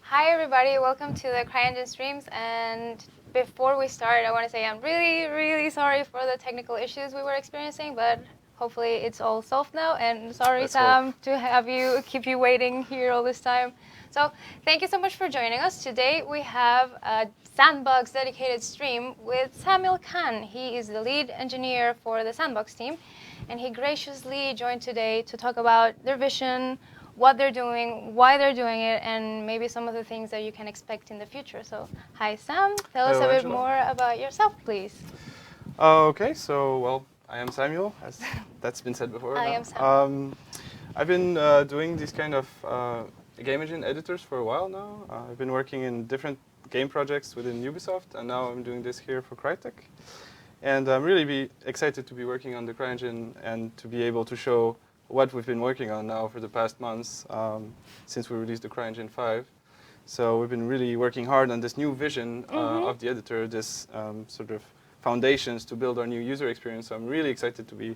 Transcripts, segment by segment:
Hi everybody, welcome to the CRYENGINE streams. And before we start, I want to say I'm really sorry for the technical issues we were experiencing, but hopefully it's all solved now. And sorry, Let's Sam, hope. to have you keep you waiting here all this time. So thank you so much for joining us. Today we have a Sandbox dedicated stream with Samuel Kahn. He is the lead engineer for the Sandbox team, and he graciously joined today to talk about their vision, what they're doing, why they're doing it, and maybe some of the things that you can expect in the future. So, hi Sam, tell us Hello, a bit Angela. more about yourself, please. Okay, I am Samuel, as that's been said before. I Now. am Sam. I've been doing these kind of game engine editors for a while now. I've been working in different game projects within Ubisoft, and now I'm doing this here for Crytek. And I'm really excited to be working on the CRYENGINE and to be able to show what we've been working on now for the past months since we released the CRYENGINE 5. So we've been really working hard on this new vision of the editor, this sort of foundations to build our new user experience. So I'm really excited to be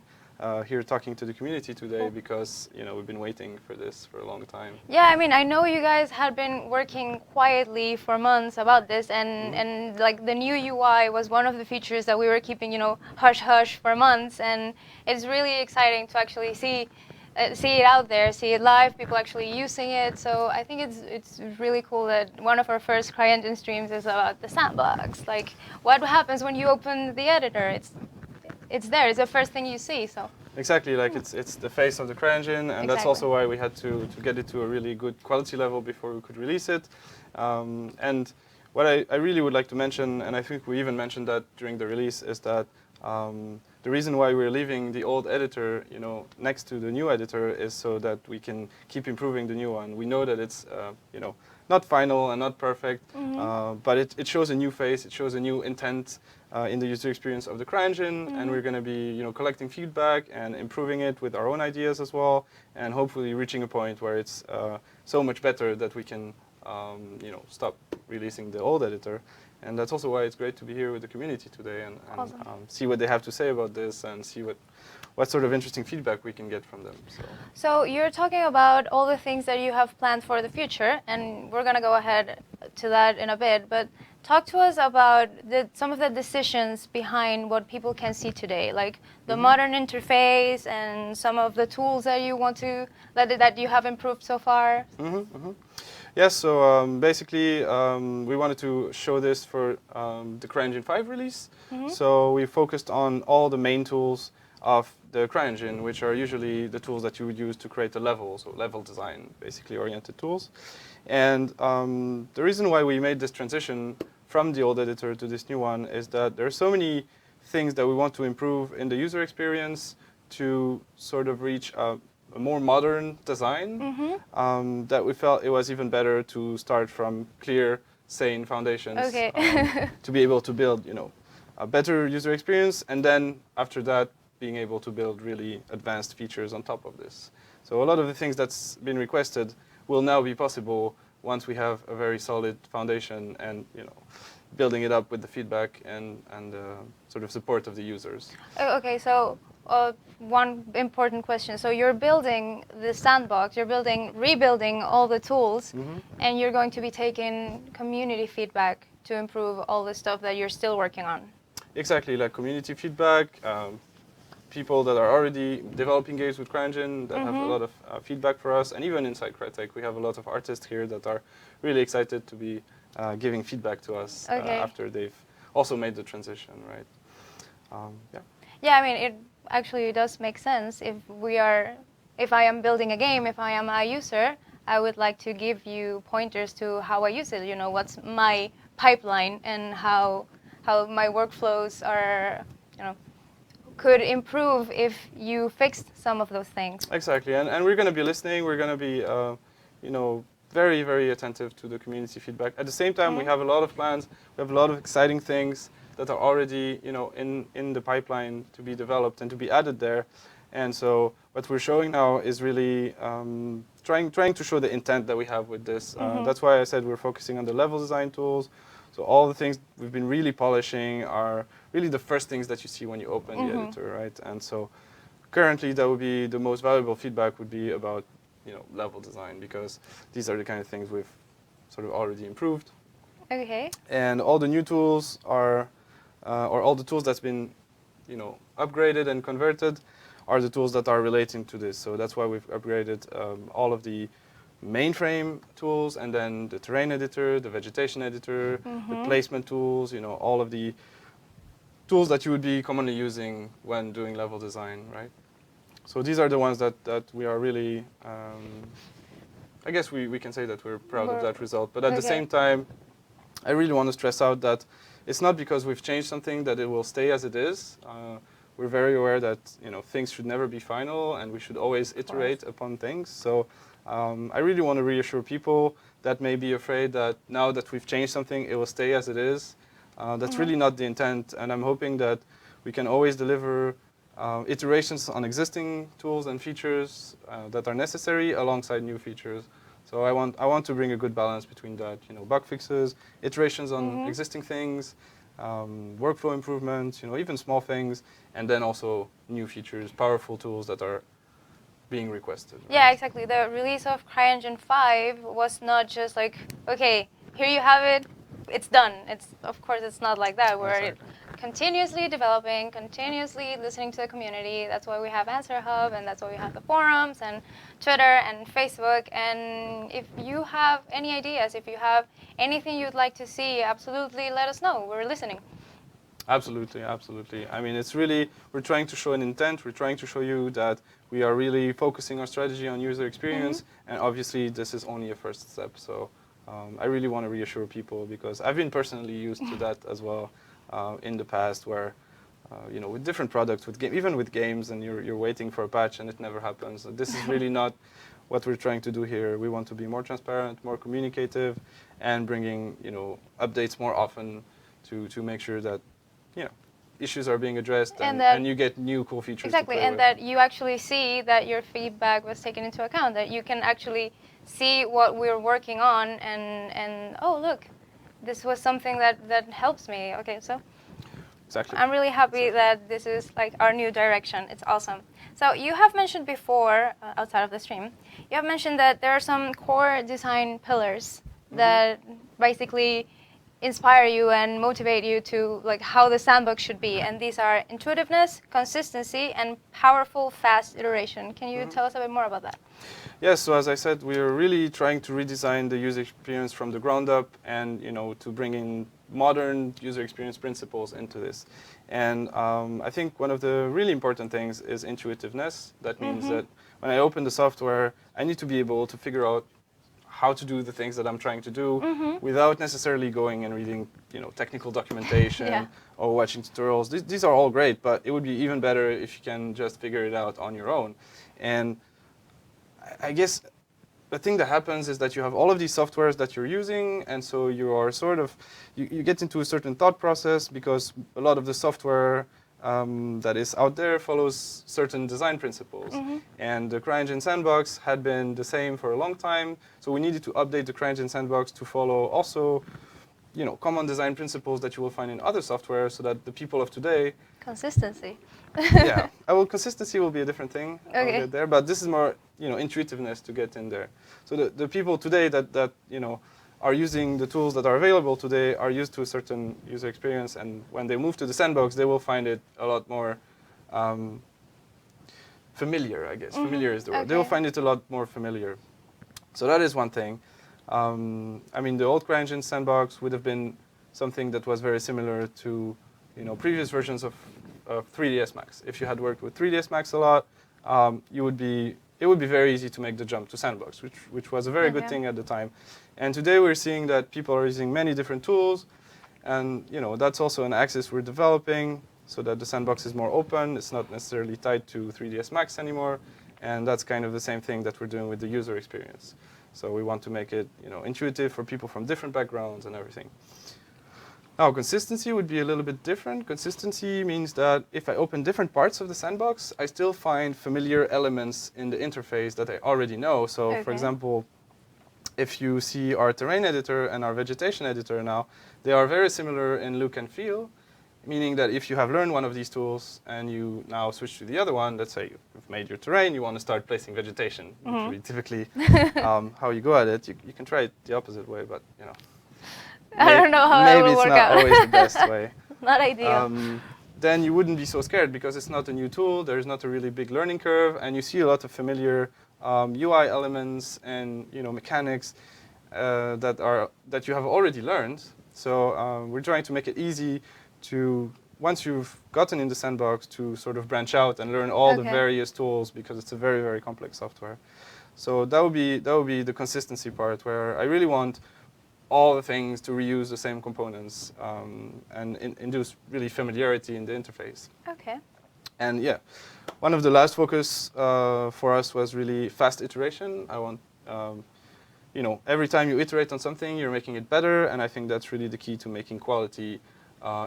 here talking to the community today because we've been waiting for this for a long time. Yeah, I mean, I know you guys had been working quietly for months about this, and like the new UI was one of the features that we were keeping, hush hush for months, and it's really exciting to actually see it out there, see it live, people actually using it. So I think it's really cool that one of our first CRYENGINE streams is about the Sandbox. Like, what happens when you open the editor? It's there. It's the first thing you see. So. Exactly, like it's the face of the CRYENGINE, and that's also why we had to get it to a really good quality level before we could release it. And what I really would like to mention, and I think we even mentioned that during the release, is that the reason why we're leaving the old editor, next to the new editor, is so that we can keep improving the new one. We know that it's, not final and not perfect, but it shows a new face, it shows a new intent in the user experience of the CRYENGINE, and we're going to be, collecting feedback and improving it with our own ideas as well, and hopefully reaching a point where it's so much better that we can, stop releasing the old editor. And that's also why it's great to be here with the community today and Awesome. See what they have to say about this and see what sort of interesting feedback we can get from them. So you're talking about all the things that you have planned for the future, and we're going to go ahead to that in a bit. But talk to us about some of the decisions behind what people can see today, like the modern interface and some of the tools that you want to that you have improved so far. Yes, so basically we wanted to show this for the CRYENGINE 5 release. So we focused on all the main tools of the CRYENGINE, which are usually the tools that you would use to create a level, so level design, basically oriented tools. And the reason why we made this transition from the old editor to this new one is that there are so many things that we want to improve in the user experience to sort of reach a more modern design, that we felt it was even better to start from clear, sane foundations to be able to build, a better user experience, and then after that, being able to build really advanced features on top of this. So a lot of the things that's been requested will now be possible once we have a very solid foundation and, building it up with the feedback and sort of support of the users. Okay, so one important question. So you're building the Sandbox, you're rebuilding all the tools, and you're going to be taking community feedback to improve all the stuff that you're still working on. Exactly, like community feedback, people that are already developing games with CRYENGINE that have a lot of feedback for us, and even inside Crytek, we have a lot of artists here that are really excited to be giving feedback to us after they've also made the transition, right? Yeah, I mean, it actually does make sense. If I am building a game, if I am a user, I would like to give you pointers to how I use it. What's my pipeline and how my workflows are, could improve if you fixed some of those things. Exactly, and we're going to be listening. We're going to be, very, very attentive to the community feedback. At the same time, we have a lot of plans. We have a lot of exciting things that are already, in the pipeline to be developed and to be added there. And so what we're showing now is really trying to show the intent that we have with this. That's why I said we're focusing on the level design tools. So all the things we've been really polishing are really the first things that you see when you open the editor, right? And so currently that would be the most valuable feedback would be about level design, because these are the kind of things we've sort of already improved. Okay. And all the new tools are, or all the tools that's been, upgraded and converted, are the tools that are relating to this. So that's why we've upgraded all of the mainframe tools, and then the terrain editor, the vegetation editor, the placement tools, all of the tools that you would be commonly using when doing level design, right? So these are the ones that we are really, I guess we can say that we're proud of that result. But at the same time, I really want to stress out that it's not because we've changed something that it will stay as it is. We're very aware that things should never be final, and we should always iterate upon things. So I really want to reassure people that may be afraid that now that we've changed something, it will stay as it is. That's really not the intent, and I'm hoping that we can always deliver iterations on existing tools and features that are necessary alongside new features. So I want to bring a good balance between that, bug fixes, iterations on existing things, workflow improvements, even small things, and then also new features, powerful tools that are being requested. Right? Yeah, exactly. The release of CRYENGINE 5 was not just like, okay, here you have it, it's done. Of course, it's not like that. We're continuously developing, continuously listening to the community. That's why we have Answer Hub, and that's why we have the forums and Twitter and Facebook. And if you have any ideas, if you have anything you'd like to see, absolutely let us know. We're listening. Absolutely, absolutely. I mean, it's really, we're trying to show an intent. We're trying to show you that we are really focusing our strategy on user experience. And obviously, this is only a first step. So I really want to reassure people, because I've been personally used to that as well in the past, where, with different products, even with games, and you're waiting for a patch and it never happens. This is really not what we're trying to do here. We want to be more transparent, more communicative, and bringing, updates more often to make sure that issues are being addressed, and you get new cool features. Exactly, to play and with. that you actually see that your feedback was taken into account, that you can actually see what we're working on, and oh, look, this was something that helps me. Okay, so exactly. I'm really happy that this is like our new direction. It's awesome. So you have mentioned before, outside of the stream, you have mentioned that there are some core design pillars that basically inspire you and motivate you to like how the sandbox should be, and these are intuitiveness, consistency, and powerful, fast iteration. Can you tell us a bit more about that? Yes, so as I said, we are really trying to redesign the user experience from the ground up, and to bring in modern user experience principles into this. And I think one of the really important things is intuitiveness. That means that when I open the software, I need to be able to figure out how to do the things that I'm trying to do without necessarily going and reading, technical documentation or watching tutorials. These are all great, but it would be even better if you can just figure it out on your own. And I guess the thing that happens is that you have all of these softwares that you're using, and so you are sort of, you get into a certain thought process, because a lot of the software that is out there follows certain design principles. And the CRYENGINE Sandbox had been the same for a long time, so we needed to update the CRYENGINE Sandbox to follow also common design principles that you will find in other software, so that the people of today... Consistency. Yeah, consistency will be a different thing. Okay. I'll get there, but this is more intuitiveness to get in there. So the people today that are using the tools that are available today are used to a certain user experience, and when they move to the sandbox, they will find it a lot more familiar, I guess. Familiar is the word. Okay. They will find it a lot more familiar. So that is one thing. I mean, the old CRYENGINE Sandbox would have been something that was very similar to previous versions of 3ds Max. If you had worked with 3ds Max a lot, it would be very easy to make the jump to Sandbox, which was a very good thing at the time. And today we're seeing that people are using many different tools, and that's also an axis we're developing, so that the Sandbox is more open. It's not necessarily tied to 3ds Max anymore, and that's kind of the same thing that we're doing with the user experience. So we want to make it intuitive for people from different backgrounds and everything. Now, consistency would be a little bit different. Consistency means that if I open different parts of the sandbox, I still find familiar elements in the interface that I already know. So, for example, if you see our terrain editor and our vegetation editor now, they are very similar in look and feel. meaning that if you have learned one of these tools and you now switch to the other one, let's say you've made your terrain, you want to start placing vegetation, which would be typically how you go at it. You can try it the opposite way, but you know, I don't know how that will work out. Maybe it's not always the best way. Not ideal. Then you wouldn't be so scared because it's not a new tool. There's not a really big learning curve, and you see a lot of familiar UI elements and mechanics that you have already learned. So we're trying to make it easy to, once you've gotten in the sandbox, to sort of branch out and learn all the various tools, because it's a very, very complex software. So that would be the consistency part, where I really want all the things to reuse the same components and induce really familiarity in the interface. Okay. And yeah, one of the last focus for us was really fast iteration. I want, every time you iterate on something, you're making it better, and I think that's really the key to making quality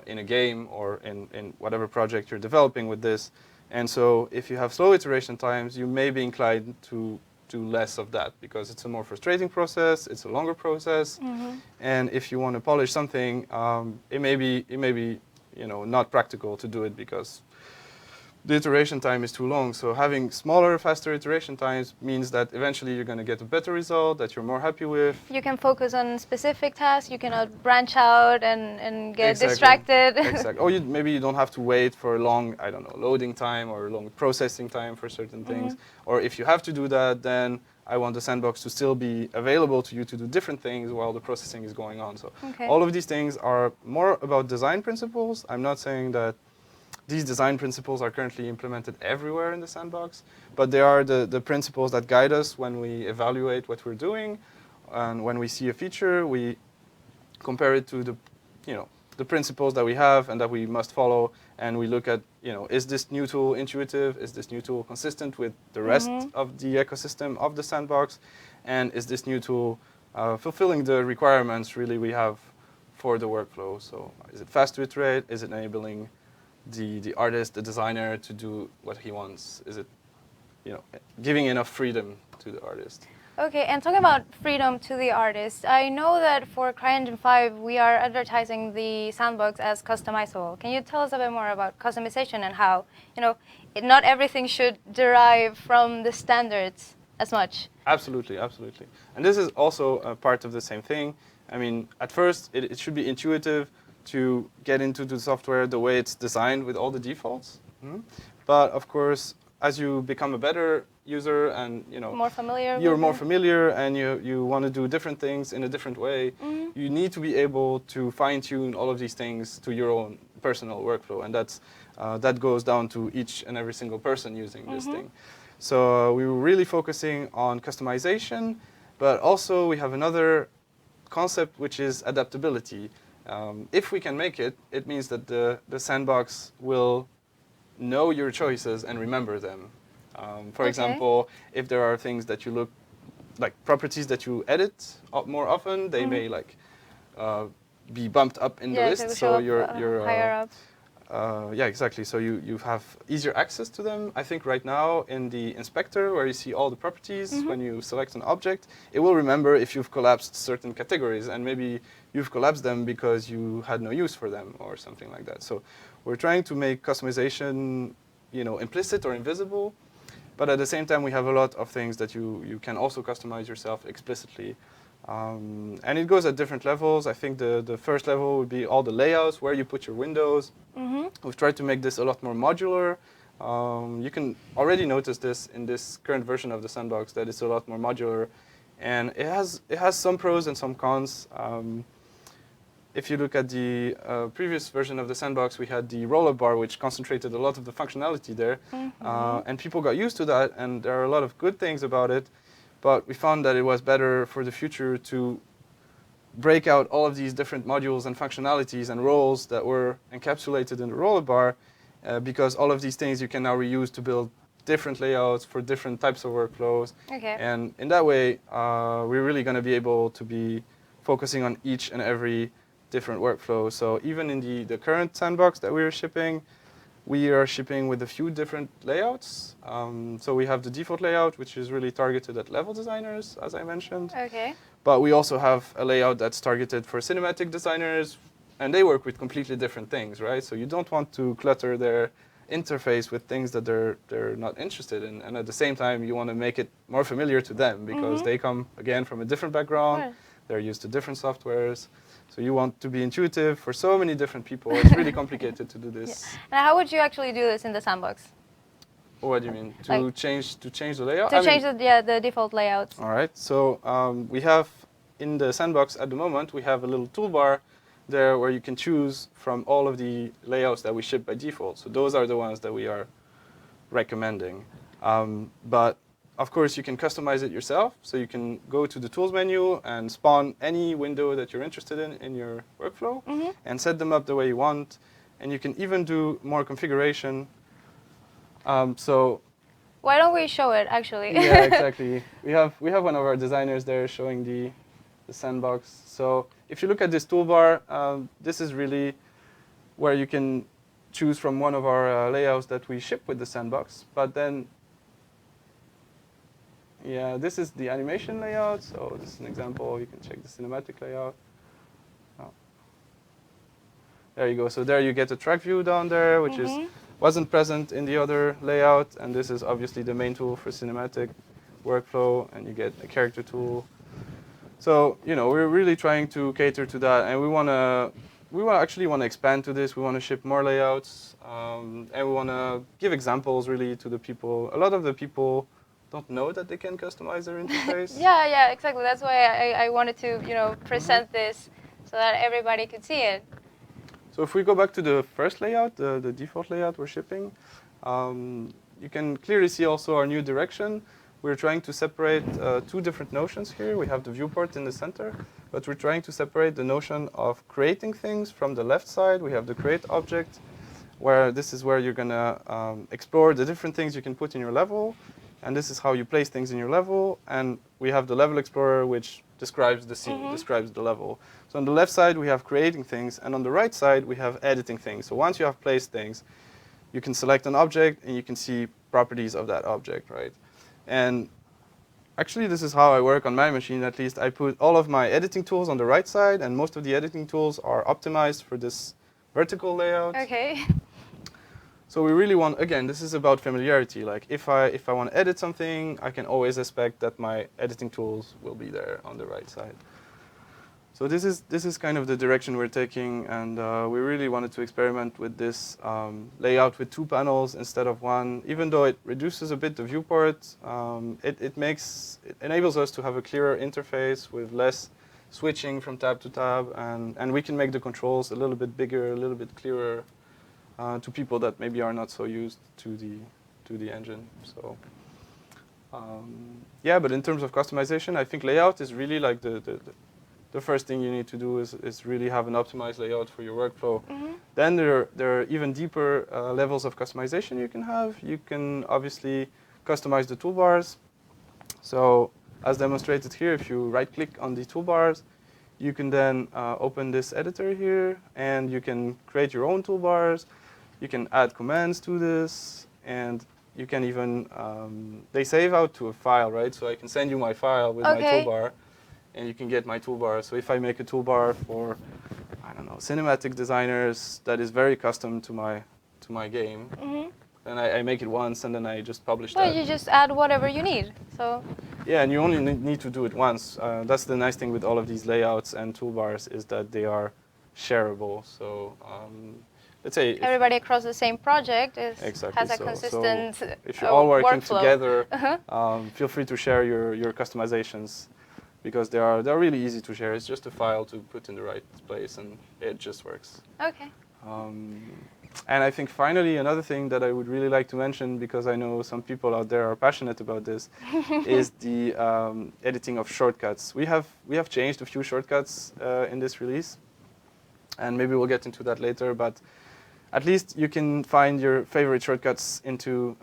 in a game or in whatever project you're developing with this. And so if you have slow iteration times, you may be inclined to do less of that, because it's a more frustrating process, it's a longer process, and if you want to polish something, it may be not practical to do it because the iteration time is too long. So having smaller, faster iteration times means that eventually you're going to get a better result that you're more happy with. You can focus on specific tasks. You cannot branch out and get distracted. Exactly. Or maybe you don't have to wait for a long, I don't know, loading time or long processing time for certain things. Or if you have to do that, then I want the sandbox to still be available to you to do different things while the processing is going on. So all of these things are more about design principles. I'm not saying that these design principles are currently implemented everywhere in the sandbox, but they are the principles that guide us when we evaluate what we're doing, and when we see a feature, we compare it to the principles that we have and that we must follow, and we look at, is this new tool intuitive? Is this new tool consistent with the rest of the ecosystem of the sandbox? And is this new tool fulfilling the requirements really we have for the workflow? So is it fast to iterate? Is it enabling the artist, the designer, to do what he wants? Is it, giving enough freedom to the artist? Okay, and talking about freedom to the artist, I know that for CRYENGINE 5, we are advertising the sandbox as customizable. Can you tell us a bit more about customization and how, not everything should derive from the standards as much? Absolutely, absolutely. And this is also a part of the same thing. I mean, at first, it should be intuitive to get into the software the way it's designed with all the defaults. But of course, as you become a better user and more familiar, you're more familiar and you want to do different things in a different way, you need to be able to fine-tune all of these things to your own personal workflow, and that goes down to each and every single person using this thing. So we were really focusing on customization, but also we have another concept, which is adaptability. If we can make it, it means that the sandbox will know your choices and remember them. For example, if there are things that you like properties that you edit more often, they may be bumped up in the list, so you're higher up. Yeah, exactly. So you have easier access to them. I think right now in the inspector, where you see all the properties, when you select an object, it will remember if you've collapsed certain categories, and maybe you've collapsed them because you had no use for them or something like that. So we're trying to make customization, implicit or invisible, but at the same time we have a lot of things that you can also customize yourself explicitly. And it goes at different levels. I think the first level would be all the layouts, where you put your windows. We've tried to make this a lot more modular. You can already notice this in this current version of the sandbox, that it's a lot more modular. And it has some pros and some cons. If you look at the previous version of the sandbox, we had the roller bar, which concentrated a lot of the functionality there. And people got used to that, and there are a lot of good things about it. But we found that it was better for the future to break out all of these different modules and functionalities and roles that were encapsulated in the roller bar, because all of these things you can now reuse to build different layouts for different types of workflows. And in that way, we're really going to be able to be focusing on each and every different workflow. So even in the current sandbox that we're shipping, we are shipping with a few different layouts. So we have the default layout, which is really targeted at level designers, as I mentioned. But we also have a layout that's targeted for cinematic designers and they work with completely different things, right? So you don't want to clutter their interface with things that they're not interested in, and at the same time you want to make it more familiar to them because they come again from a different background, they're used to different softwares, so you want to be intuitive for so many different people. It's really complicated to do this. Yeah. And how would you actually do this in the sandbox? What do you mean? To change the layout? To change the default layouts. All right. So we have in the sandbox at the moment we have a little toolbar there where you can choose from all of the layouts that we ship by default. So those are the ones that we are recommending. But of course you can customize it yourself. So you can go to the tools menu and spawn any window that you're interested in your workflow and set them up the way you want. And you can even do more configuration. So why don't we show it actually? Yeah, exactly. We have one of our designers there showing the sandbox. So if you look at this toolbar, this is really where you can choose from one of our layouts that we ship with the sandbox. But then, yeah, this is the animation layout. So this is an example. You can check the cinematic layout. There you go. So there you get a track view down there, which wasn't present in the other layout. And this is obviously the main tool for cinematic workflow. And you get a character tool. So, you know, we're really trying to cater to that. And we actually want to expand to this. We want to ship more layouts. And we want to give examples really to the people. A lot of the people don't know that they can customize their interface. Yeah, exactly. That's why I wanted to, you know, present this so that everybody could see it. So if we go back to the first layout, the default layout we're shipping, you can clearly see also our new direction. We're trying to separate two different notions here. We have the viewport in the center, but we're trying to separate the notion of creating things from the left side. We have the create object, where this is where you're going to explore the different things you can put in your level. And this is how you place things in your level. And we have the level explorer, which describes the scene, describes the level. So on the left side, we have creating things. And on the right side, we have editing things. So once you have placed things, you can select an object, and you can see properties of that object, right? And actually, this is how I work on my machine, at least. I put all of my editing tools on the right side, and most of the editing tools are optimized for this vertical layout. Okay. So we really want, again, this is about familiarity. Like if I want to edit something, I can always expect that my editing tools will be there on the right side. So this is kind of the direction we're taking, and we really wanted to experiment with this layout with two panels instead of one. Even though it reduces a bit the viewport, it enables us to have a clearer interface with less switching from tab to tab, and we can make the controls a little bit bigger, a little bit clearer to people that maybe are not so used to the engine. So yeah, but in terms of customization, I think layout is really like the first thing you need to do is really have an optimized layout for your workflow. Then there are even deeper levels of customization you can have. You can obviously customize the toolbars. So as demonstrated here, if you right-click on the toolbars, you can then open this editor here, and you can create your own toolbars. You can add commands to this, and you can even, they save out to a file, right? So I can send you my file with my toolbar, and you can get my toolbar. So if I make a toolbar for, I don't know, cinematic designers that is very custom to my game, then I make it once, and then I just publish that. Well, you just add whatever you need. So. Yeah, and you only need to do it once. That's the nice thing with all of these layouts and toolbars is that they are shareable. So let's say everybody across the same project has a consistent so if you're all working workflow together, feel free to share your customizations, because they're really easy to share. It's just a file to put in the right place, and it just works. Okay. And I think finally another thing that I would really like to mention, because I know some people out there are passionate about this, is the editing of shortcuts. We have changed a few shortcuts in this release, and maybe we'll get into that later. But at least you can find your favorite shortcuts into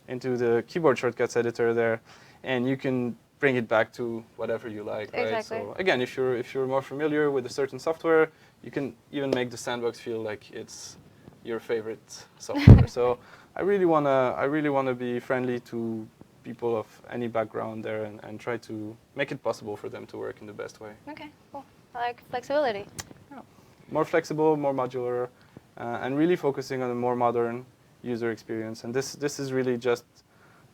the keyboard shortcuts editor there, and you can bring it back to whatever you like, right? Exactly. So again, if you're more familiar with a certain software, you can even make the sandbox feel like it's your favorite software. So I really wanna be friendly to people of any background there, and try to make it possible for them to work in the best way. Okay, cool. I like flexibility. Yeah. more flexible, more modular, and really focusing on a more modern user experience. And this is really just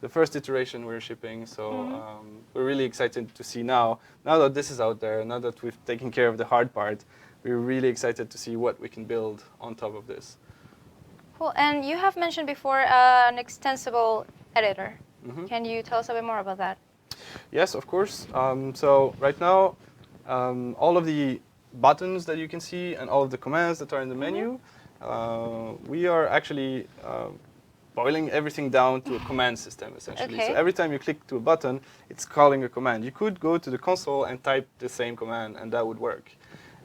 the first iteration we're shipping. So we're really excited to see now that this is out there, now that we've taken care of the hard part, we're really excited to see what we can build on top of this. Cool. And you have mentioned before an extensible editor. Can you tell us a bit more about that? Yes, of course. So right now, all of the buttons that you can see and all of the commands that are in the menu, we are actually boiling everything down to a command system, essentially. Okay. So every time you click to a button, it's calling a command. You could go to the console and type the same command, and that would work.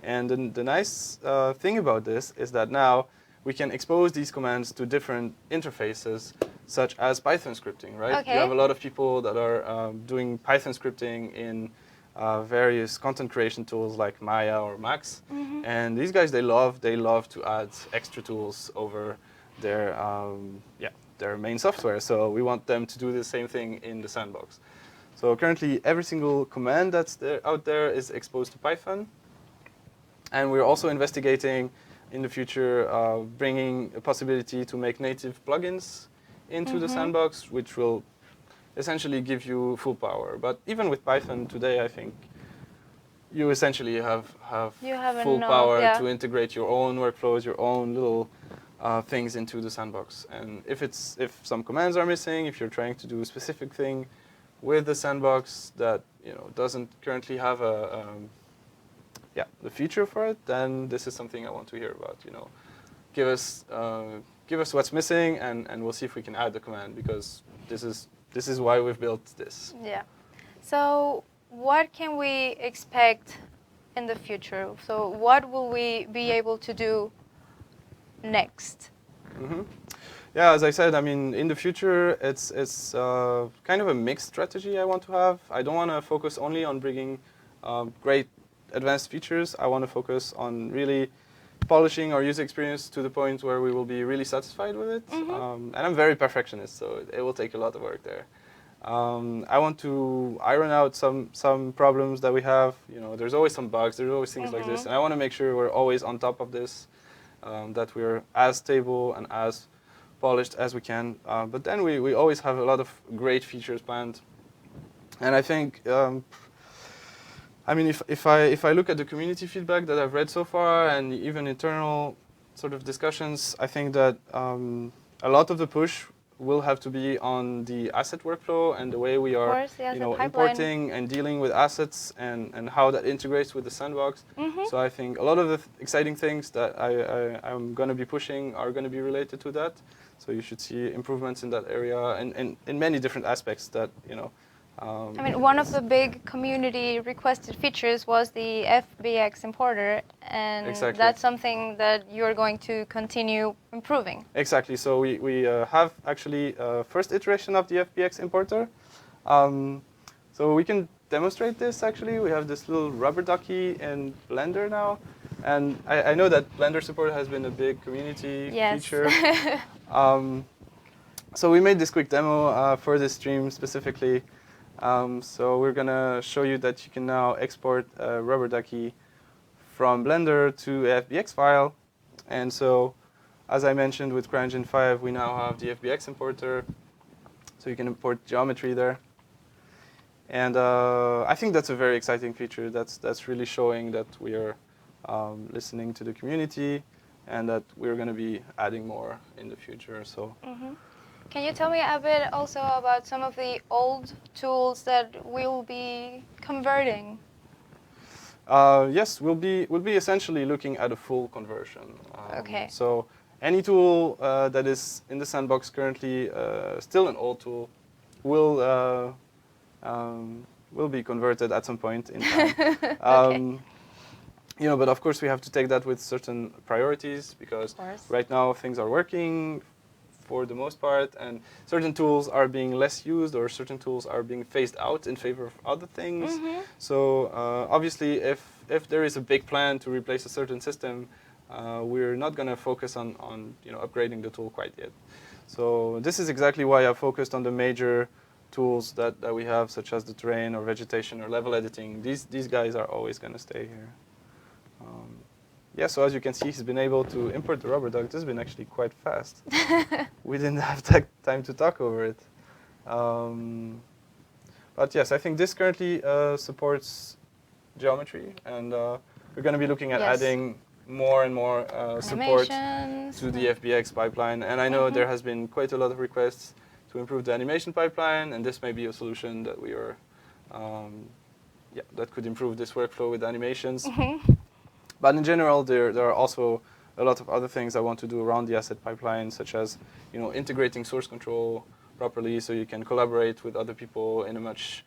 And the nice thing about this is that now we can expose these commands to different interfaces, such as Python scripting, right? Okay. You have a lot of people that are doing Python scripting in various content creation tools like Maya or Max. And these guys, they love to add extra tools over their their main software. So we want them to do the same thing in the sandbox. So currently, every single command that's out there is exposed to Python. And we're also investigating in the future bringing a possibility to make native plugins into the sandbox, which will essentially give you full power. But even with Python today, I think you essentially have full power to integrate your own workflows, your own little things into the sandbox. And if some commands are missing, if you're trying to do a specific thing with the sandbox that doesn't currently have the feature for it, then this is something I want to hear about. Give us what's missing, and we'll see if we can add the command, because this is why we've built this. Yeah. So what can we expect in the future? So what will we be able to do next? Yeah, as I said, I mean, in the future, it's kind of a mixed strategy I want to have. I don't want to focus only on bringing great advanced features. I want to focus on really polishing our user experience to the point where we will be really satisfied with it. And I'm very perfectionist, so it will take a lot of work there. I want to iron out some problems that we have. There's always some bugs, there's always things like this, and I want to make sure we're always on top of this, that we're as stable and as polished as we can. But then we always have a lot of great features planned. And I think, I mean, if I look at the community feedback that I've read so far, and even internal sort of discussions, I think that a lot of the push will have to be on the asset workflow and the way we are, importing and dealing with assets, and how that integrates with the sandbox. So I think a lot of the exciting things that I'm going to be pushing are going to be related to that. So you should see improvements in that area, and in many different aspects that I mean, one of the big community requested features was the FBX importer, and that's something that you're going to continue improving. Exactly. So we have actually first iteration of the FBX importer. So we can demonstrate this actually. We have this little rubber ducky in Blender now. And I know that Blender support has been a big community feature. So we made this quick demo for this stream specifically. So we're going to show you that you can now export a rubber ducky from Blender to a FBX file. And so, as I mentioned with CRYENGINE 5, we now have the FBX importer. So you can import geometry there. And I think that's a very exciting feature. That's really showing that we are listening to the community, and that we're going to be adding more in the future. So. Can you tell me a bit also about some of the old tools that we'll be converting? Yes, we'll be essentially looking at a full conversion. Okay. So any tool that is in the sandbox currently, still an old tool, will be converted at some point in time. But of course we have to take that with certain priorities, because right now things are working for the most part, and certain tools are being less used, or certain tools are being phased out in favor of other things. So obviously, if there is a big plan to replace a certain system, we're not going to focus on upgrading the tool quite yet. So this is exactly why I focused on the major tools that we have, such as the terrain or vegetation or level editing. These guys are always going to stay here. yeah, so as you can see, he's been able to import the rubber duck. This has been actually quite fast. We didn't have time to talk over it. But yes, I think this currently supports geometry, and we're going to be looking at adding more and more support to the FBX pipeline. And I know there has been quite a lot of requests to improve the animation pipeline, and this may be a solution that we are, that could improve this workflow with animations. But in general, there are also a lot of other things I want to do around the asset pipeline, such as integrating source control properly, so you can collaborate with other people in a much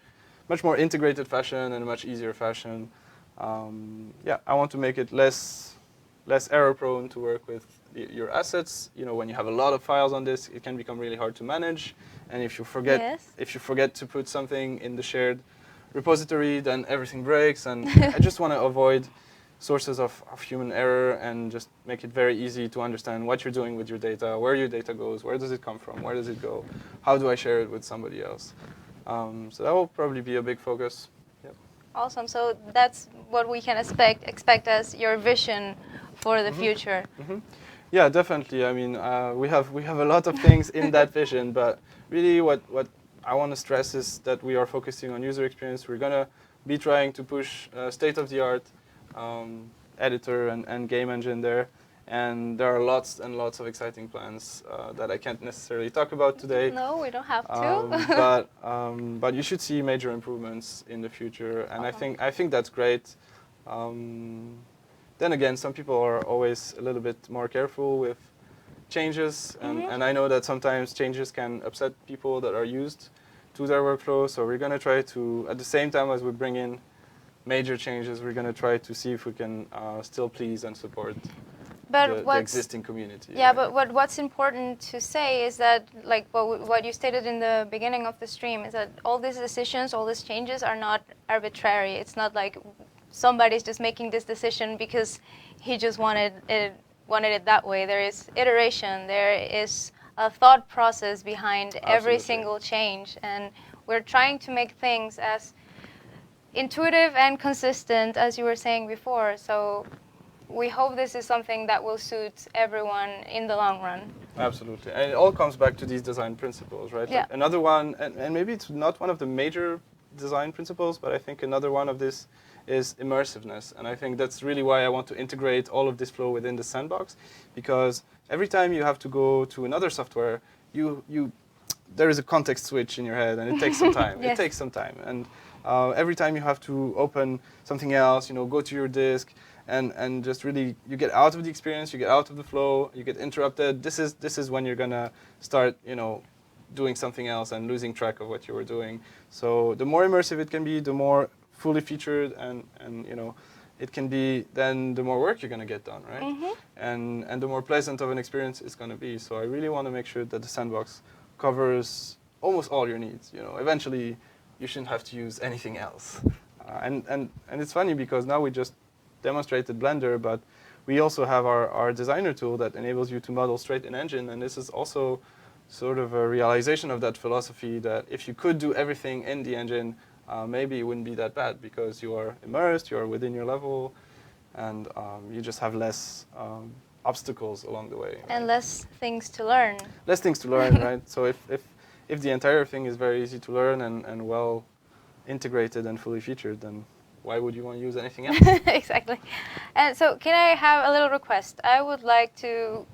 more integrated fashion and a much easier fashion. I want to make it less error prone to work with your assets. When you have a lot of files on this, it can become really hard to manage. And if you forget to put something in the shared repository, then everything breaks. And I just want to avoid sources of human error and just make it very easy to understand what you're doing with your data, where your data goes, where does it come from, where does it go, how do I share it with somebody else. So that will probably be a big focus. Yep. Awesome. So that's what we can expect as your vision for the future. Yeah, definitely. I mean, we have a lot of things in that vision, but really what I want to stress is that we are focusing on user experience. We're going to be trying to push state-of-the-art editor and game engine there. And there are lots and lots of exciting plans that I can't necessarily talk about today. No, we don't have to. But you should see major improvements in the future, and I think that's great. Then again, some people are always a little bit more careful with changes, and I know that sometimes changes can upset people that are used to their workflow. So we're going to try to, at the same time as we bring in major changes, we're going to try to see if we can still please and support the existing community. Yeah, right? But what's important to say is that, like what you stated in the beginning of the stream, is that all these decisions, all these changes are not arbitrary. It's not like somebody's just making this decision because he just wanted it that way. There is iteration. There is a thought process behind every single change, and we're trying to make things as intuitive and consistent as you were saying before. So we hope this is something that will suit everyone in the long run. Absolutely. And it all comes back to these design principles, right? Yeah. Like another one, and maybe it's not one of the major design principles, but I think another one of this is immersiveness. And I think that's really why I want to integrate all of this flow within the sandbox, because every time you have to go to another software, there is a context switch in your head, and it takes some time. Yes. It takes some time. And every time you have to open something else, go to your disk, and just really, you get out of the experience, you get out of the flow, you get interrupted. This is when you're gonna start, doing something else and losing track of what you were doing. So the more immersive it can be, the more fully featured, and it can be, then the more work you're gonna get done, right? And the more pleasant of an experience it's gonna be. So I really want to make sure that the sandbox covers almost all your needs. Eventually you shouldn't have to use anything else. And it's funny because now we just demonstrated Blender, but we also have our designer tool that enables you to model straight in engine, and this is also sort of a realization of that philosophy that if you could do everything in the engine, maybe it wouldn't be that bad because you are immersed, you are within your level, and you just have less obstacles along the way. Right? And less things to learn. Less things to learn, right? So if the entire thing is very easy to learn and well integrated and fully featured, then why would you want to use anything else? Exactly. And so can I have a little request? I would like to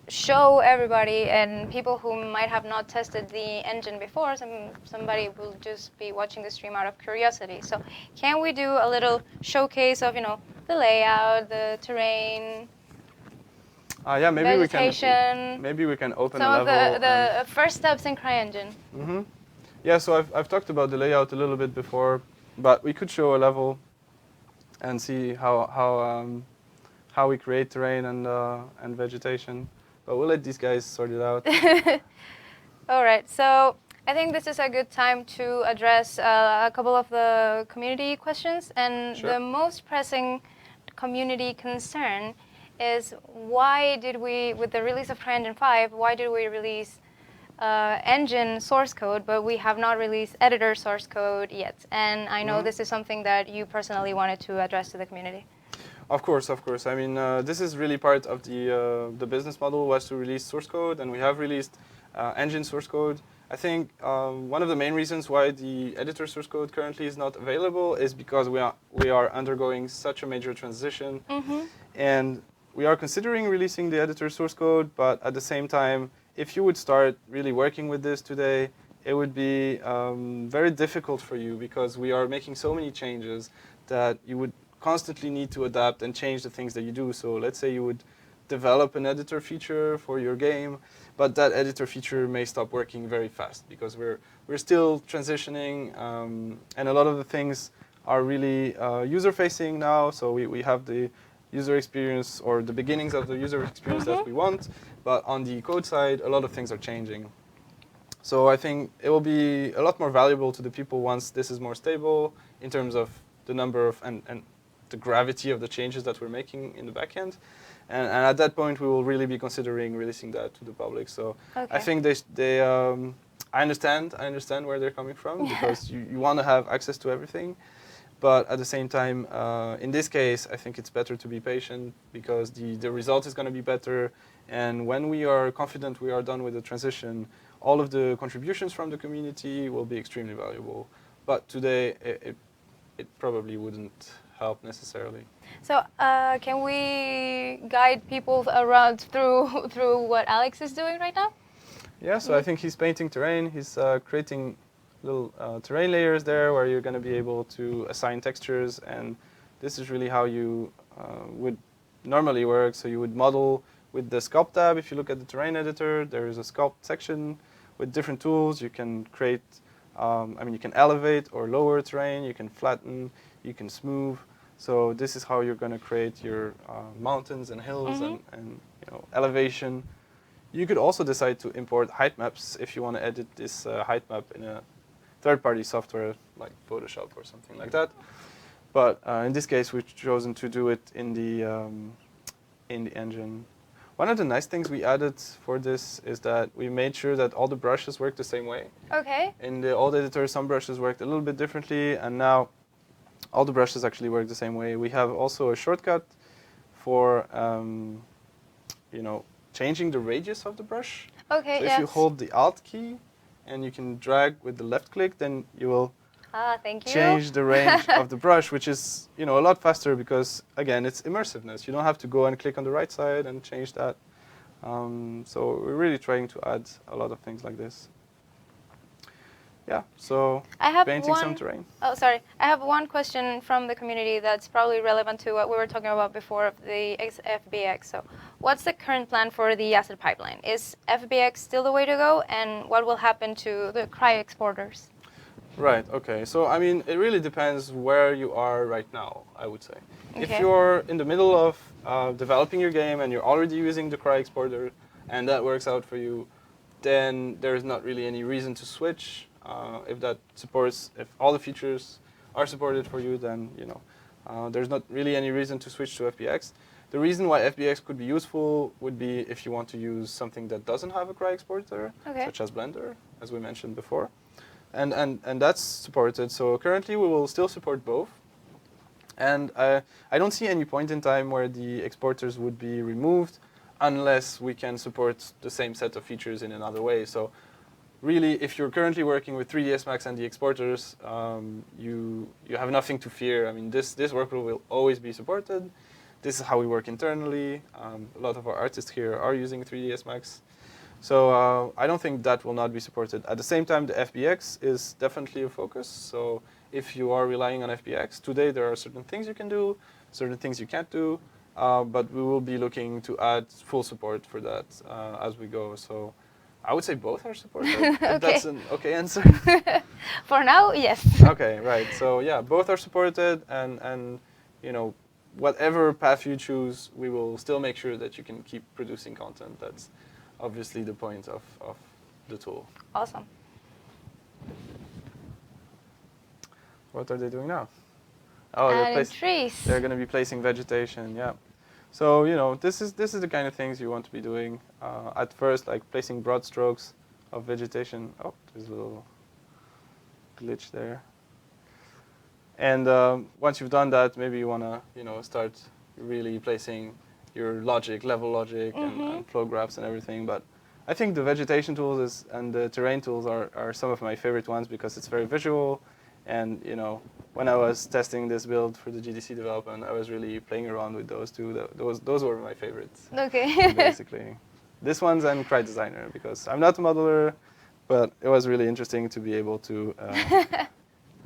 show everybody and people who might have not tested the engine before, somebody will just be watching the stream out of curiosity. So can we do a little showcase of, the layout, the terrain, yeah, vegetation, maybe we can open some a of level. the first steps in CRYENGINE. Yeah, so I've talked about the layout a little bit before, but we could show a level and see how we create terrain and vegetation. But we'll let these guys sort it out. All right, so I think this is a good time to address a couple of the community questions. And Sure. The most pressing community concern is why did we, with the release of CRYENGINE 5, why did we release engine source code, but we have not released editor source code yet? And I know this is something that you personally wanted to address to the community. Of course, of course. I mean, this is really part of the business model was to release source code, and we have released engine source code. I think one of the main reasons why the editor source code currently is not available is because we are undergoing such a major transition, and we are considering releasing the editor source code. But at the same time, if you would start really working with this today, it would be very difficult for you because we are making so many changes that you would constantly need to adapt and change the things that you do. So let's say you would develop an editor feature for your game, but that editor feature may stop working very fast because we're still transitioning, and a lot of the things are really user-facing now. So we have the user experience or the beginnings of the user experience that we want, but on the code side, a lot of things are changing. So I think it will be a lot more valuable to the people once this is more stable in terms of the number of and the gravity of the changes that we're making in the backend. And at that point, we will really be considering releasing that to the public. So I think I understand where they're coming from because you want to have access to everything. But at the same time, in this case, I think it's better to be patient because the result is going to be better. And when we are confident we are done with the transition, all of the contributions from the community will be extremely valuable. But today, it probably wouldn't help necessarily. So can we guide people around through what Alex is doing right now? Yeah, so I think he's painting terrain. He's creating little terrain layers there where you're going to be able to assign textures. And this is really how you would normally work. So you would model with the sculpt tab. If you look at the terrain editor, there is a sculpt section with different tools. You can create, you can elevate or lower terrain. You can flatten, you can smooth. So this is how you're going to create your mountains and hills and elevation. You could also decide to import height maps if you want to edit this height map in a third-party software like Photoshop or something like that. But in this case, we've chosen to do it in the engine. One of the nice things we added for this is that we made sure that all the brushes work the same way. Okay. In the old editor, some brushes worked a little bit differently, and now all the brushes actually work the same way. We have also a shortcut for changing the radius of the brush. Okay. So if you hold the Alt key and you can drag with the left click, then you will change the range of the brush, which is a lot faster because again it's immersiveness. You don't have to go and click on the right side and change that. So we're really trying to add a lot of things like this. Yeah, so painting some terrain. Oh, sorry. I have one question from the community that's probably relevant to what we were talking about before of the FBX. So what's the current plan for the asset pipeline? Is FBX still the way to go? And what will happen to the Cry exporters? Right, okay. So, I mean, it really depends where you are right now, I would say. Okay. If you're in the middle of developing your game and you're already using the Cry exporter and that works out for you, then there's not really any reason to switch. If all the features are supported for you, then there's not really any reason to switch to FBX. The reason why FBX could be useful would be if you want to use something that doesn't have a Cry exporter, such as Blender, as we mentioned before, and that's supported. So currently we will still support both, and I don't see any point in time where the exporters would be removed unless we can support the same set of features in another way. So really, if you're currently working with 3ds Max and the exporters, you have nothing to fear. I mean, this workflow will always be supported. This is how we work internally. A lot of our artists here are using 3ds Max. So I don't think that will not be supported. At the same time, the FBX is definitely a focus. So if you are relying on FBX, today there are certain things you can do, certain things you can't do. But we will be looking to add full support for that as we go. So I would say both are supported. If that's an okay answer. For now, yes. Okay, right. So yeah, both are supported, and whatever path you choose, we will still make sure that you can keep producing content. That's obviously the point of the tool. Awesome. What are they doing now? Oh, trees. They're going to be placing vegetation. Yeah. So this is the kind of things you want to be doing. At first, like placing broad strokes of vegetation. Oh, there's a little glitch there. And once you've done that, maybe you want to start really placing your logic, level logic, and flow graphs and everything. But I think the vegetation tools and the terrain tools are some of my favorite ones because it's very visual. And you know, when I was testing this build for the GDC development, I was really playing around with those two. Those were my favorites. Okay. Basically, this one's and CryDesigner because I'm not a modeler, but it was really interesting to be able to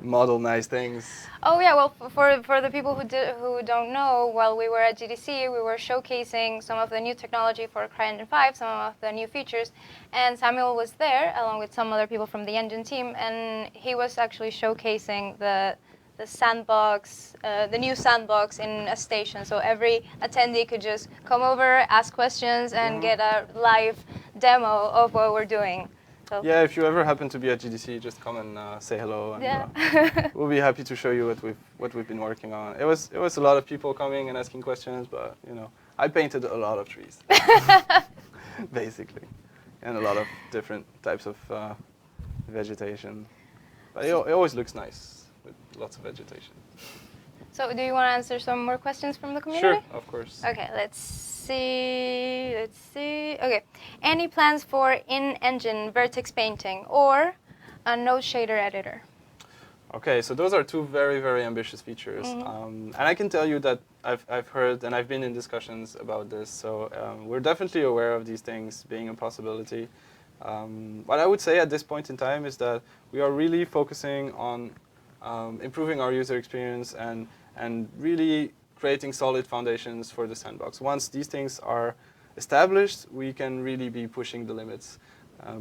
model nice things. Oh yeah, well, for the people who don't know, while we were at GDC, we were showcasing some of the new technology for CryEngine 5, some of the new features, and Samuel was there along with some other people from the engine team, and he was actually showcasing the sandbox, the new sandbox in a station. So every attendee could just come over, ask questions, and get a live demo of what we're doing. So yeah, if you ever happen to be at GDC, just come and say hello, and we'll be happy to show you what we've been working on. It was a lot of people coming and asking questions, but you know, I painted a lot of trees, basically, and a lot of different types of vegetation. But it always looks nice with lots of vegetation. So do you want to answer some more questions from the community? Sure, of course. Okay, let's see. Okay, any plans for in-engine Vertex painting or a node shader editor? Okay, so those are two very, very ambitious features. And I can tell you that I've heard and I've been in discussions about this. So we're definitely aware of these things being a possibility. What I would say at this point in time is that we are really focusing on improving our user experience and really creating solid foundations for the sandbox. Once these things are established, we can really be pushing the limits.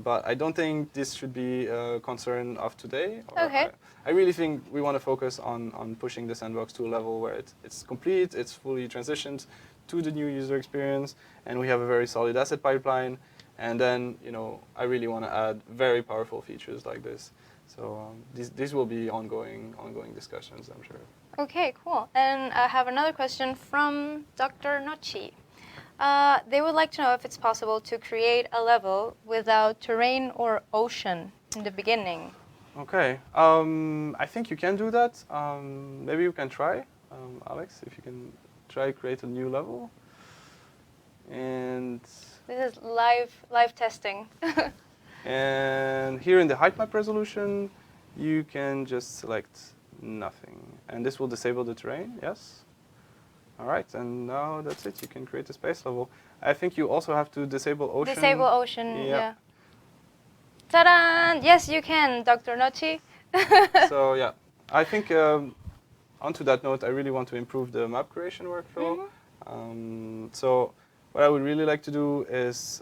But I don't think this should be a concern of today. Okay. I really think we want to focus on pushing the sandbox to a level where it's complete, it's fully transitioned to the new user experience, and we have a very solid asset pipeline. And then, you know, I really want to add very powerful features like this. So these will be ongoing discussions, I'm sure. Okay, cool. And I have another question from Dr. Nochi. They would like to know if it's possible to create a level without terrain or ocean in the beginning. Okay, I think you can do that. Maybe you can try, Alex, if you can try create a new level. And this is live testing. And here in the height map resolution, you can just select nothing. And this will disable the terrain, yes? All right, and now that's it. You can create a space level. I think you also have to disable ocean. Disable ocean, yeah. Ta-da! Yes, you can, Dr. Nochi. So yeah, I think onto that note, I really want to improve the map creation workflow. So what I would really like to do is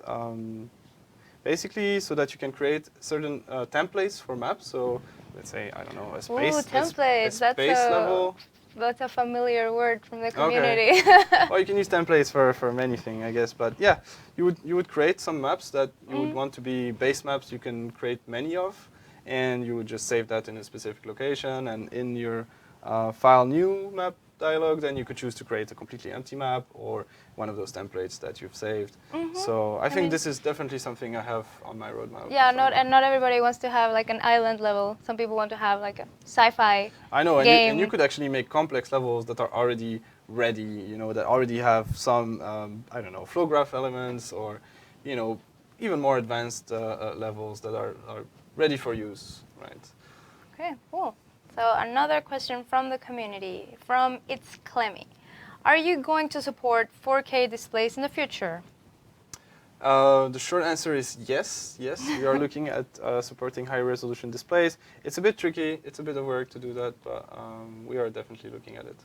basically so that you can create certain templates for maps. So let's say, I don't know, a space, templates. a space level. That's a familiar word from the community. Okay. Well, you can use templates for many things, I guess. But yeah, you would create some maps that you would want to be base maps you can create many of. And you would just save that in a specific location. And in your file new map dialog, then you could choose to create a completely empty map or one of those templates that you've saved. So I think this is definitely something I have on my roadmap. Yeah, not everybody wants to have like an island level. Some people want to have like a sci-fi I know, game. And you could actually make complex levels that are already ready, you know, that already have some, I don't know, flow graph elements or, you know, even more advanced levels that are ready for use, right? Okay, cool. So another question from the community, from It's Clemmy. Are you going to support 4K displays in the future? The short answer is yes. Yes, we are looking at supporting high resolution displays. It's a bit tricky. It's a bit of work to do that, but we are definitely looking at it.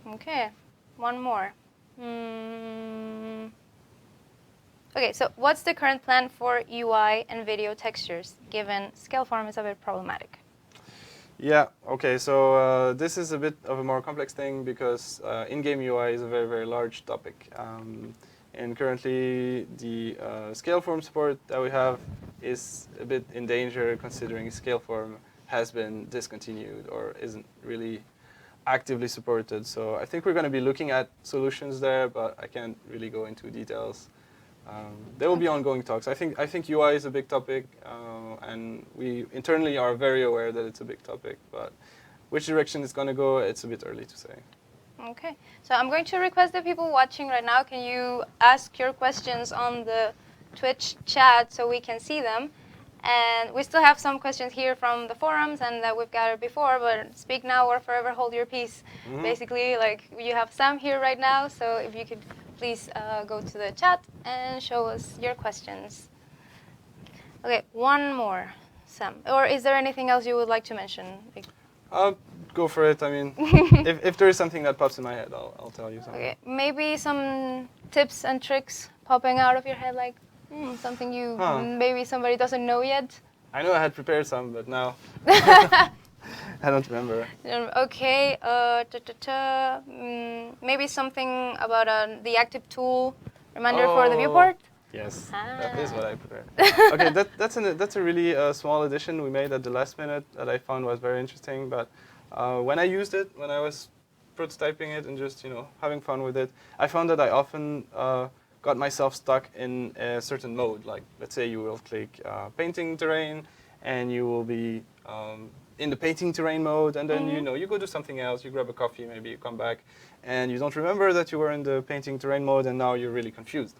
Okay, one more. Okay, so what's the current plan for UI and video textures, given Scaleform is a bit problematic? Yeah, okay, so this is a bit of a more complex thing because in-game UI is a very, very large topic. And currently the Scaleform support that we have is a bit in danger considering Scaleform has been discontinued or isn't really actively supported. So I think we're going to be looking at solutions there, but I can't really go into details. There will be ongoing talks. I think UI is a big topic, and we internally are very aware that it's a big topic. But which direction it's going to go, it's a bit early to say. Okay, so I'm going to request the people watching right now, can you ask your questions on the Twitch chat so we can see them? And we still have some questions here from the forums and that we've gathered before, but speak now or forever hold your peace. Basically, like you have Sam here right now, so if you could please go to the chat and show us your questions. Okay, one more, Sam. Or is there anything else you would like to mention? Like, Go for it. I mean, if there is something that pops in my head, I'll tell you something. Okay, maybe some tips and tricks popping out of your head, like something you maybe somebody doesn't know yet. I know I had prepared some, but now I don't remember. Okay, maybe something about the active tool reminder for the viewport. Yes, that is what I prepared. Okay, that's a really small addition we made at the last minute that I found was very interesting. But when I used it, when I was prototyping it and just having fun with it, I found that I often got myself stuck in a certain mode. Like let's say you will click painting terrain, and you will be in the painting terrain mode, and then you go do something else. You grab a coffee, maybe you come back, and you don't remember that you were in the painting terrain mode, and now you're really confused.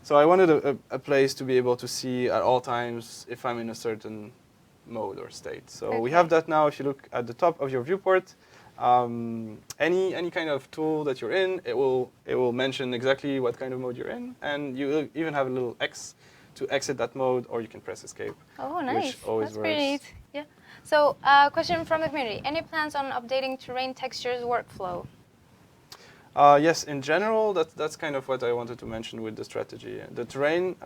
So I wanted a place to be able to see at all times if I'm in a certain mode or state. So we have that now. If you look at the top of your viewport, any kind of tool that you're in, it will mention exactly what kind of mode you're in, and you even have a little X to exit that mode, or you can press escape. Oh, nice. Which always That's works. pretty neat. Yeah. So, question from the community: any plans on updating terrain textures workflow? Yes, in general, that's kind of what I wanted to mention with the strategy. The terrain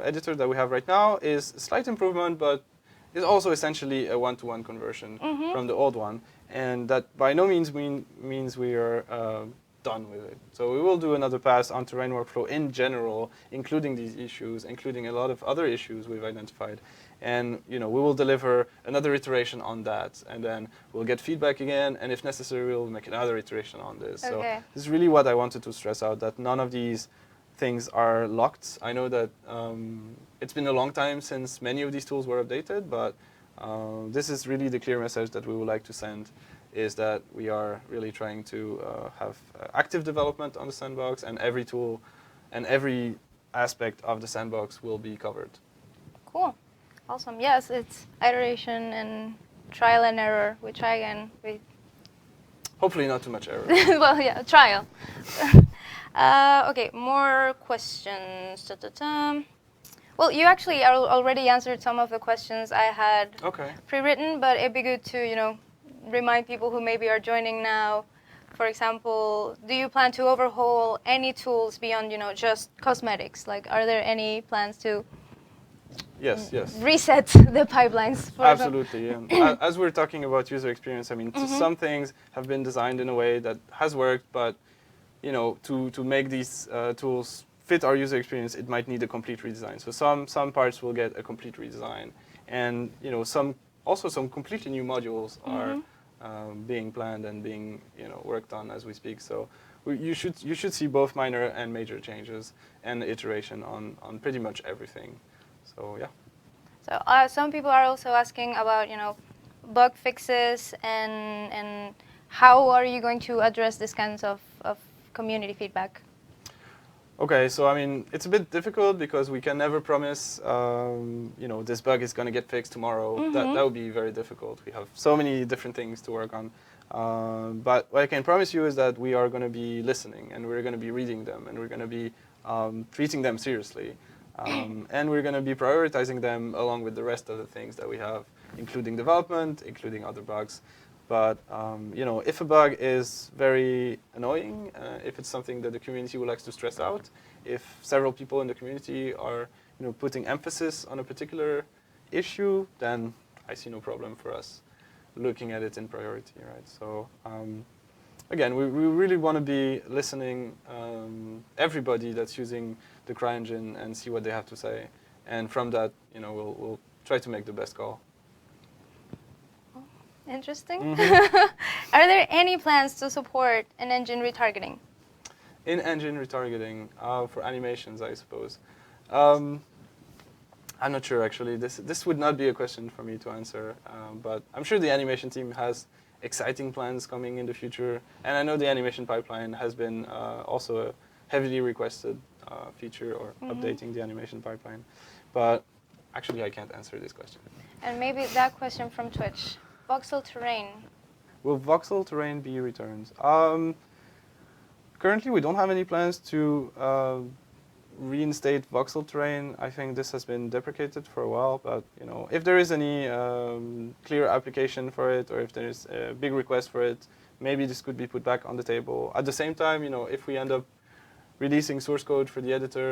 editor that we have right now is a slight improvement, but is also essentially a one-to-one conversion from the old one. And that by no means means we are done with it. So we will do another pass on terrain workflow in general, including these issues, including a lot of other issues we've identified. And we will deliver another iteration on that, and then we'll get feedback again, and if necessary, we'll make another iteration on this. Okay. So this is really what I wanted to stress out, that none of these things are locked. I know that it's been a long time since many of these tools were updated, but this is really the clear message that we would like to send, is that we are really trying to have active development on the sandbox, and every tool and every aspect of the sandbox will be covered. Cool. Awesome. Yes, it's iteration and trial and error. We try again. Hopefully not too much error. Well, yeah, trial. Okay, more questions. Ta-ta-ta. Well, you actually already answered some of the questions I had pre-written, but it'd be good to, remind people who maybe are joining now. For example, do you plan to overhaul any tools beyond, just cosmetics? Like, are there any plans to Yes. reset the pipelines? Absolutely. Yeah. As we're talking about user experience, I mean, some things have been designed in a way that has worked, but to make these tools fit our user experience, it might need a complete redesign. So some parts will get a complete redesign, and some completely new modules are being planned and being worked on as we speak. So you should see both minor and major changes and iteration on pretty much everything. So yeah. So some people are also asking about bug fixes and how are you going to address this kinds of community feedback? Okay, so I mean, it's a bit difficult because we can never promise, this bug is going to get fixed tomorrow. That would be very difficult. We have so many different things to work on. But what I can promise you is that we are going to be listening, and we're going to be reading them, and we're going to be treating them seriously. And we're going to be prioritizing them along with the rest of the things that we have, including development, including other bugs. But if a bug is very annoying, if it's something that the community would like to stress out, if several people in the community are putting emphasis on a particular issue, then I see no problem for us looking at it in priority, right? So again, we really want to be listening everybody that's using the CRYENGINE and see what they have to say, and from that, we'll try to make the best call. Interesting. Are there any plans to support an engine retargeting? In engine retargeting for animations, I suppose. I'm not sure actually. This would not be a question for me to answer, but I'm sure the animation team has exciting plans coming in the future. And I know the animation pipeline has been also a heavily requested feature, or updating the animation pipeline. But actually, I can't answer this question. And maybe that question from Twitch. Voxel Terrain. Will Voxel Terrain be returned? Currently, we don't have any plans to reinstate Voxel Terrain. I think this has been deprecated for a while, but if there is any clear application for it, or if there is a big request for it, maybe this could be put back on the table. At the same time, if we end up releasing source code for the editor,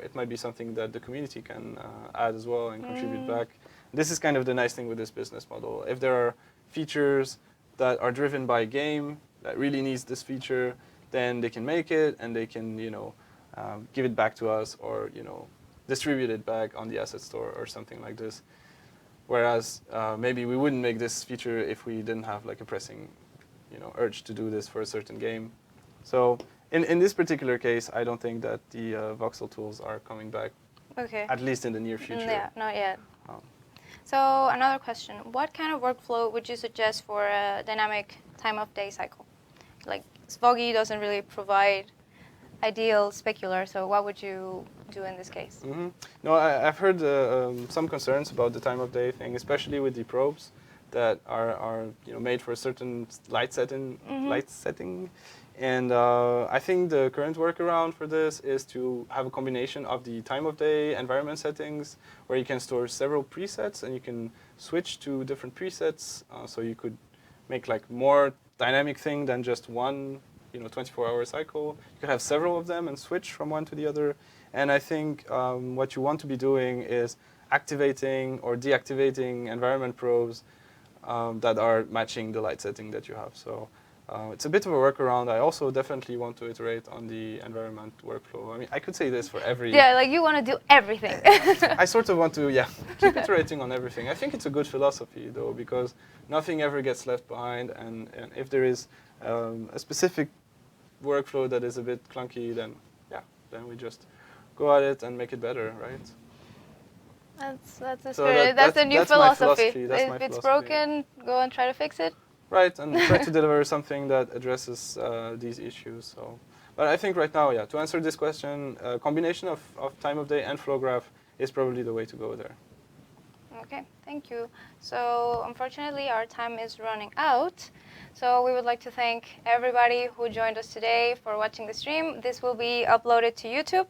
it might be something that the community can add as well and contribute back. This is kind of the nice thing with this business model. If there are features that are driven by a game that really needs this feature, then they can make it and they can, give it back to us, or distribute it back on the asset store or something like this. Whereas maybe we wouldn't make this feature if we didn't have like a pressing, urge to do this for a certain game. So in this particular case, I don't think that the voxel tools are coming back. Okay. At least in the near future. Yeah, not yet. So another question: what kind of workflow would you suggest for a dynamic time of day cycle? Like Svoggy doesn't really provide ideal specular, so what would you do in this case? No, I've heard some concerns about the time of day thing, especially with the probes that are made for a certain light setting. And I think the current workaround for this is to have a combination of the time of day environment settings, where you can store several presets and you can switch to different presets. So you could make like more dynamic thing than just one 24-hour cycle. You could have several of them and switch from one to the other. And I think what you want to be doing is activating or deactivating environment probes that are matching the light setting that you have. So it's a bit of a workaround. I also definitely want to iterate on the environment workflow. I mean, I could say this for every... Yeah, like you want to do everything. I sort of want to, keep iterating on everything. I think it's a good philosophy, though, because nothing ever gets left behind. And if there is a specific workflow that is a bit clunky, then we just go at it and make it better, right? That's the spirit. That's the new philosophy. If it's broken, go and try to fix it. Right, and try to deliver something that addresses these issues. So, but I think right now, to answer this question, a combination of time of day and flow graph is probably the way to go there. Okay, thank you. So unfortunately, our time is running out. So we would like to thank everybody who joined us today for watching the stream. This will be uploaded to YouTube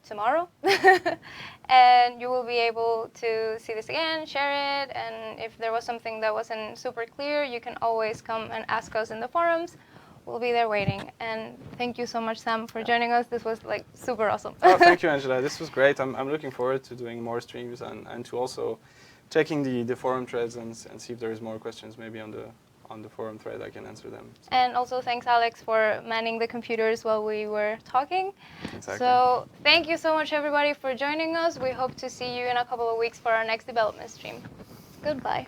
tomorrow. And you will be able to see this again, share it, and if there was something that wasn't super clear, you can always come and ask us in the forums. We'll be there waiting. And thank you so much, Sam, for joining us. This was like super awesome. Oh, thank you, Angela. This was great. I'm looking forward to doing more streams and to also checking the forum threads and see if there is more questions maybe on the forum thread. I can answer them. So. And also thanks, Alex, for manning the computers while we were talking. Exactly. So thank you so much, everybody, for joining us. We hope to see you in a couple of weeks for our next development stream. Goodbye.